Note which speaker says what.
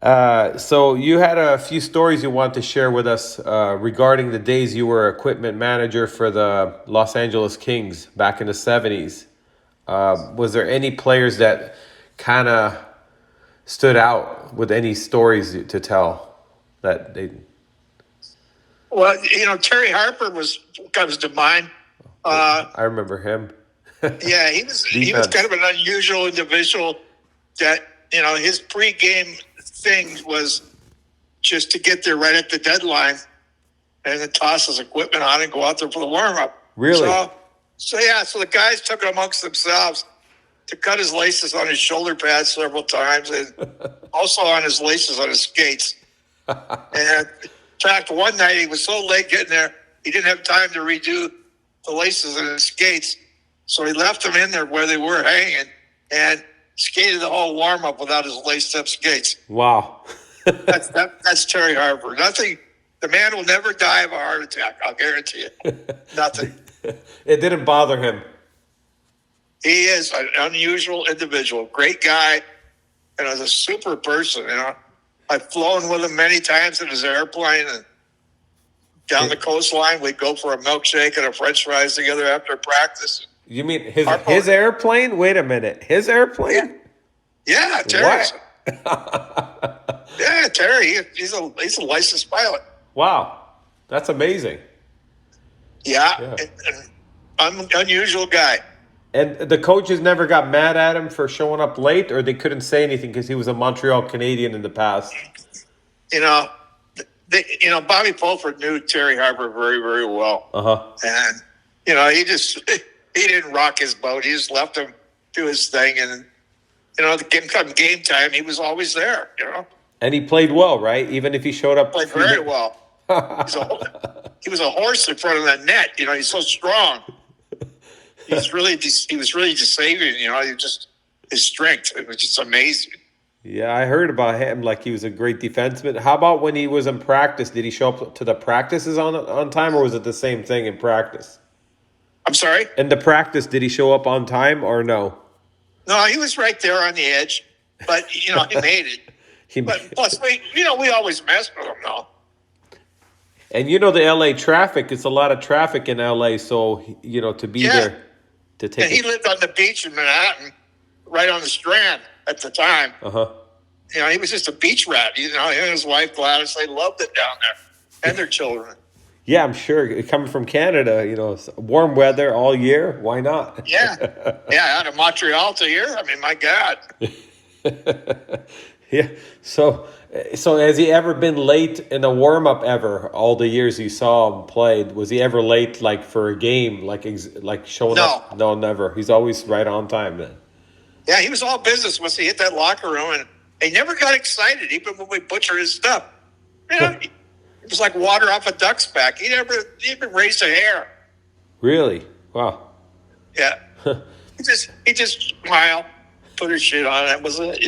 Speaker 1: So you had a few stories you want to share with us regarding the days you were equipment manager for the Los Angeles Kings back in the 70s. Was there any players that kind of stood out with any stories to tell that they?
Speaker 2: Well, Terry Harper comes to mind.
Speaker 1: I remember him.
Speaker 2: Yeah, he was kind
Speaker 1: Defense.
Speaker 2: of an unusual individual that, his pregame thing was just to get there right at the deadline and then toss his equipment on and go out there for the warm up.
Speaker 1: Really?
Speaker 2: So the guys took it amongst themselves to cut his laces on his shoulder pads several times and also on his laces on his skates. And in fact, one night he was so late getting there, he didn't have time to redo the laces on his skates. So he left them in there where they were hanging and skated the whole warm up without his laced up skates.
Speaker 1: Wow.
Speaker 2: That's Terry Harper. Nothing. The man will never die of a heart attack. I'll guarantee you. Nothing.
Speaker 1: It didn't bother him.
Speaker 2: He is an unusual individual, great guy, and is a super person. I've flown with him many times in his airplane and down the coastline. We'd go for a milkshake and a French fries together after practice.
Speaker 1: You mean his
Speaker 2: Harpo-
Speaker 1: his airplane? Wait a minute. His airplane?
Speaker 2: Yeah, Terry's.
Speaker 1: What?
Speaker 2: Yeah, Terry. He's a licensed pilot.
Speaker 1: Wow. That's amazing.
Speaker 2: Yeah,
Speaker 1: Yeah.
Speaker 2: unusual guy.
Speaker 1: And the coaches never got mad at him for showing up late, or they couldn't say anything because he was a Montreal Canadian in the past.
Speaker 2: You know, Bobby Fulford knew Terry Harper very, very well,
Speaker 1: Uh-huh.
Speaker 2: and he didn't rock his boat. He just left him do his thing, and come game time, he was always there.
Speaker 1: And he played well, right? Even if he showed up.
Speaker 2: Played very well. He was a horse in front of that net. He's so strong. He was really just saving. His strength. It was just amazing.
Speaker 1: Yeah, I heard about him. Like he was a great defenseman. How about when he was in practice? Did he show up to the practices on time, or was it the same thing in practice?
Speaker 2: I'm sorry?
Speaker 1: In the practice, did he show up on time or no?
Speaker 2: No, he was right there on the edge, but he made it. But plus, we always mess with him, though.
Speaker 1: And the LA traffic, it's a lot of traffic in LA, so to be there to
Speaker 2: And
Speaker 1: take
Speaker 2: he lived on the beach in Manhattan, right on the Strand at the time.
Speaker 1: Uh-huh.
Speaker 2: He was just a beach rat. Him and his wife Gladys, they loved it down there, and their children.
Speaker 1: Yeah, I'm sure coming from Canada, it's warm weather all year. Why not?
Speaker 2: Yeah, out of Montreal to here. I mean, my God.
Speaker 1: Yeah. So has he ever been late in a warm up ever? All the years you saw him played, was he ever late like for a game, like showing up? No, never. He's always right on time then.
Speaker 2: Yeah, he was all business once he hit that locker room, and he never got excited, even when we butchered his stuff. It was like water off a duck's back. He never even raised a hair.
Speaker 1: Really? Wow.
Speaker 2: Yeah, he just smiled, put his shit on. That was it.